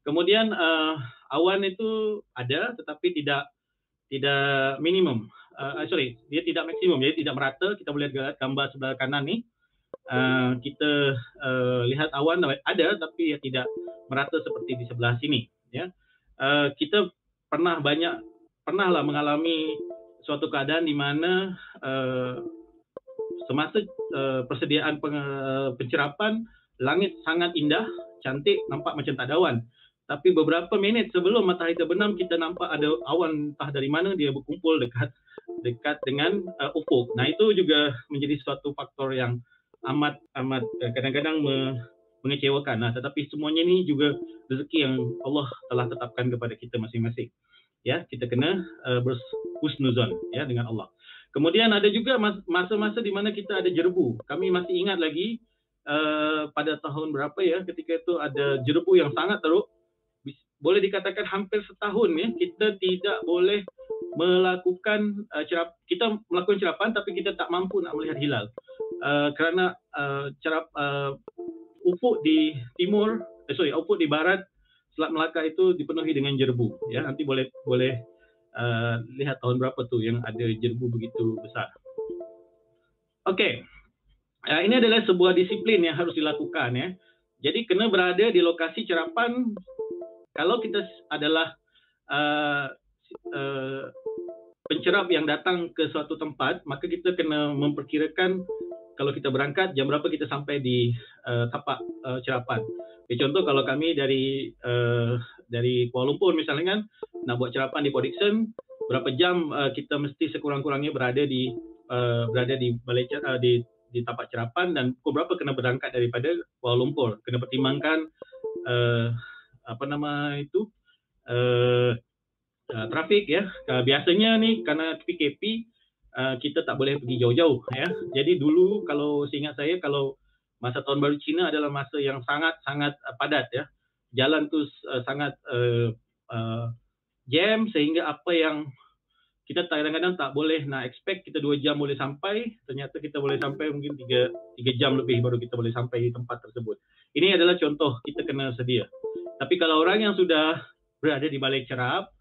Kemudian awan itu ada, tetapi tidak minimum. Dia tidak maksimum, jadi tidak merata. Kita boleh lihat gambar sebelah kanan nih. Kita lihat awan ada, tapi tidak merata seperti di sebelah sini. Ya, kita pernahlah mengalami suatu keadaan di mana semasa persediaan pencerapan, langit sangat indah, cantik, nampak macam tak ada awan. Tapi beberapa minit sebelum matahari terbenam, kita nampak ada awan entah dari mana dia berkumpul dekat dengan ufuk. Nah, itu juga menjadi suatu faktor yang amat kadang-kadang mengecewakan. Nah, tetapi semuanya ini juga rezeki yang Allah telah tetapkan kepada kita masing-masing. Ya, kita kena berhusnuzon ya dengan Allah. Kemudian ada juga masa-masa di mana kita ada jerebu. Kami masih ingat lagi pada tahun berapa ya, ketika itu ada jerebu yang sangat teruk. Boleh dikatakan hampir setahun ya, kita tidak boleh melakukan kita melakukan cerapan, tapi kita tak mampu nak melihat hilal kerana ufuk di timur, ufuk di barat Selat Melaka itu dipenuhi dengan jerebu. Ya, nanti boleh lihat tahun berapa tuh yang ada jerebu begitu besar. Okey, ini adalah sebuah disiplin yang harus dilakukan ya. Jadi kena berada di lokasi cerapan. Kalau kita adalah pencerap yang datang ke suatu tempat, maka kita kena memperkirakan kalau kita berangkat jam berapa kita sampai di tapak cerapan. Contoh kalau kami dari Kuala Lumpur misalnya kan, nak buat cerapan di Port Dickson, berapa jam kita mesti sekurang-kurangnya berada di balai di tapak cerapan, dan pukul berapa kena berangkat daripada Kuala Lumpur. Kena pertimbangkan trafik ya. Biasanya nih karena PKP kita tak boleh pergi jauh-jauh ya. Jadi dulu kalau seingat saya, kalau masa tahun baru Cina adalah masa yang sangat-sangat padat ya. Jalan tu sangat jam, sehingga apa yang kita kadang-kadang tak boleh nak expect kita 2 jam boleh sampai, ternyata kita boleh sampai mungkin 3 jam lebih baru kita boleh sampai di tempat tersebut. Ini adalah contoh, kita kena sedia. Tapi kalau orang yang sudah berada di balai cerap,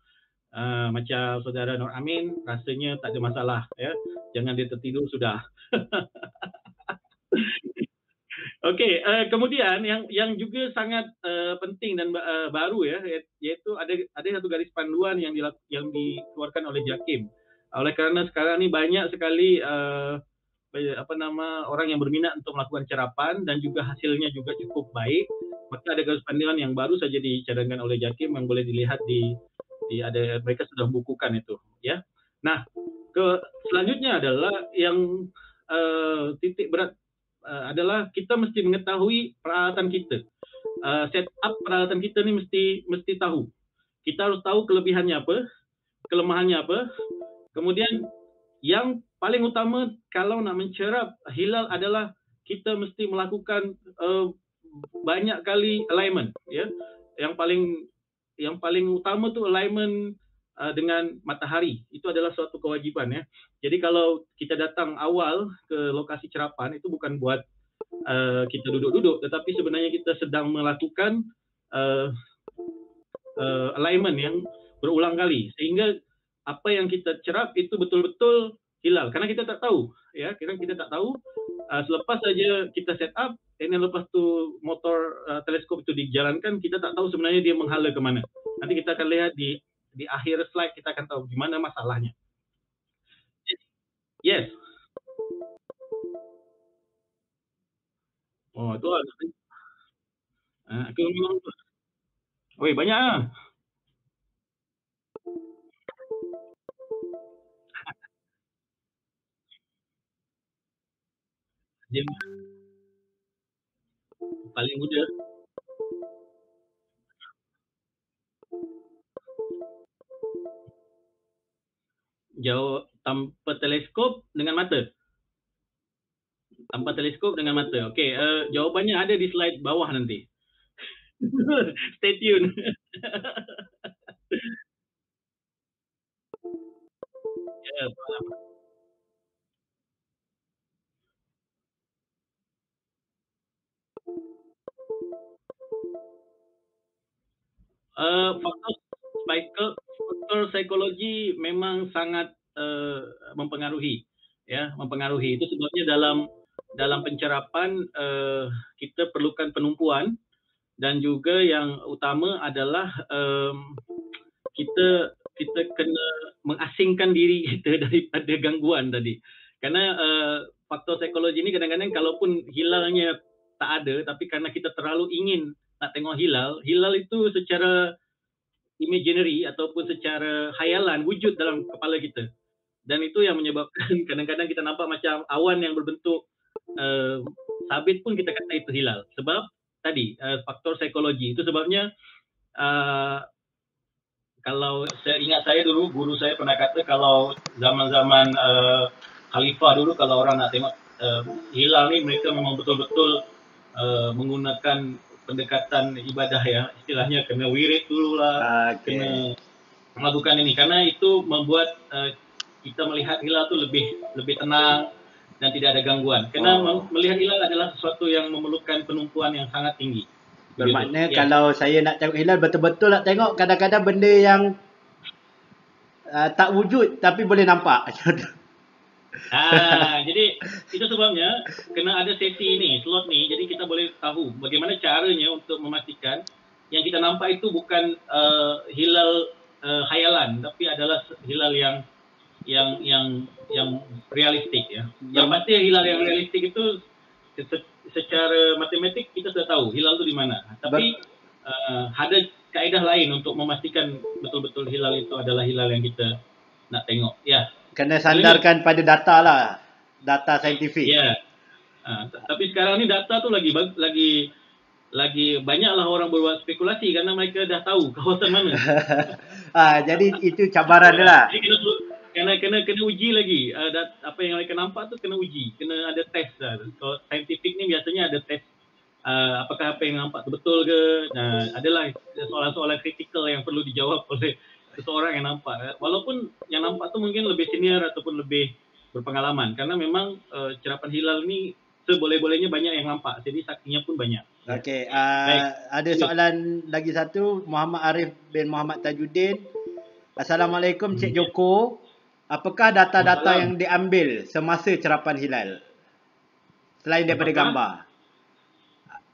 macam saudara Nur Amin, rasanya tak ada masalah ya. Jangan dia tertidur sudah. Okey, kemudian yang juga sangat penting dan baru ya, iaitu ada satu garis panduan yang dikeluarkan oleh JAKIM. Oleh kerana sekarang ni banyak sekali orang yang berminat untuk melakukan cerapan dan juga hasilnya juga cukup baik, maka ada garis panduan yang baru saja dicadangkan oleh JAKIM yang boleh dilihat mereka sudah bukukan itu ya. Nah, selanjutnya adalah yang titik berat adalah kita mesti mengetahui peralatan kita. Setup peralatan kita ni mesti tahu. Kita harus tahu kelebihannya apa, kelemahannya apa. Kemudian yang paling utama kalau nak mencerap hilal adalah kita mesti melakukan banyak kali alignment ya. Yang paling utama tu alignment dengan matahari. Itu adalah suatu kewajiban ya. Jadi kalau kita datang awal ke lokasi cerapan, itu bukan buat kita duduk-duduk, tetapi sebenarnya kita sedang melakukan alignment yang berulang kali sehingga apa yang kita cerap itu betul-betul hilal karena kita tak tahu ya kita tak tahu selepas saja kita set up ini lepas tu motor teleskop itu dijalankan kita tak tahu sebenarnya dia menghala ke mana nanti kita akan lihat di akhir slide kita akan tahu di mana masalahnya yes oh itu aku memang woi banyak ah dia paling muda jauh tanpa teleskop dengan mata tanpa teleskop dengan mata. Okey, jawapannya ada di slide bawah nanti. Stay tune. Ya, faktor psikologi memang sangat mempengaruhi, ya, mempengaruhi. Itu sebabnya dalam pencerapan kita perlukan penumpuan dan juga yang utama adalah kita kena mengasingkan diri kita daripada gangguan tadi. Karena faktor psikologi ini kadang-kadang kalaupun hilalnya tak ada, tapi karena kita terlalu ingin nak tengok hilal, hilal itu secara imaginary ataupun secara khayalan wujud dalam kepala kita. Dan itu yang menyebabkan kadang-kadang kita nampak macam awan yang berbentuk sabit pun kita kata itu hilal. Sebab tadi faktor psikologi. Itu sebabnya kalau saya ingat saya dulu guru saya pernah kata kalau zaman-zaman khalifah dulu kalau orang nak tengok hilal ni mereka memang betul-betul menggunakan pendekatan ibadah ya istilahnya kena wirid dulu lah kena melakukan ini karena itu membuat kita melihat hilal tu lebih tenang dan tidak ada gangguan karena melihat hilal adalah sesuatu yang memerlukan penumpuan yang sangat tinggi. Bermakna kalau saya nak tengok hilal betul-betul nak tengok kadang-kadang benda yang tak wujud tapi boleh nampak. Jadi itu sebabnya kena ada sesi ni, slot ni. Jadi kita boleh tahu bagaimana caranya untuk memastikan yang kita nampak itu bukan hilal khayalan tapi adalah hilal yang realistik ya. Yang pasti hilal yang realistik itu secara matematik kita sudah tahu hilal itu di mana. Tapi ada kaedah lain untuk memastikan betul-betul hilal itu adalah hilal yang kita nak tengok. Ya. Kena sandarkan pada data lah. Data saintifik. Ya. Tapi sekarang ni data tu lagi banyaklah orang berbuat spekulasi karena mereka dah tahu kawasan mana. Jadi itu cabaran dia lah. Kena uji lagi. Apa yang mereka nampak tu kena uji, kena ada test lah. So saintifik ni biasanya ada test. Apakah apa yang nampak tu betul ke? Adalah soalan-soalan kritikal yang perlu dijawab oleh seseorang yang nampak. Walaupun yang nampak tu mungkin lebih senior ataupun lebih berpengalaman. Karena memang cerapan hilal ni seboleh-bolehnya banyak yang nampak. Jadi saksinya pun banyak. Okey. Ada soalan lagi satu. Muhammad Arif bin Muhammad Tajuddin. Assalamualaikum Cik Joko. Apakah data-data yang diambil semasa cerapan hilal? Selain daripada gambar.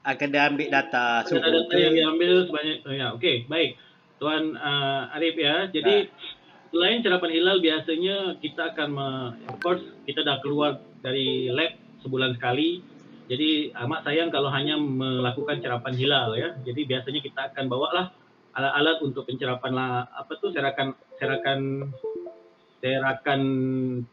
Akan diambil data suhu. Data yang diambil sebanyak okey, baik. Tuan Arif ya. Jadi selain cerapan hilal biasanya kita akan of course kita dah keluar dari lab sebulan sekali. Jadi amat sayang kalau hanya melakukan cerapan hilal ya. Jadi biasanya kita akan bawalah alat-alat untuk pencerapan serakan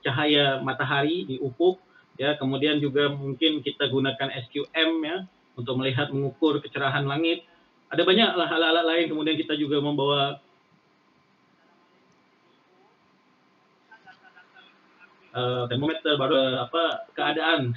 cahaya matahari di ufuk ya. Kemudian juga mungkin kita gunakan SQM ya untuk melihat mengukur kecerahan langit. Ada banyaklah alat-alat lain. Kemudian kita juga membawa termometer baru keadaan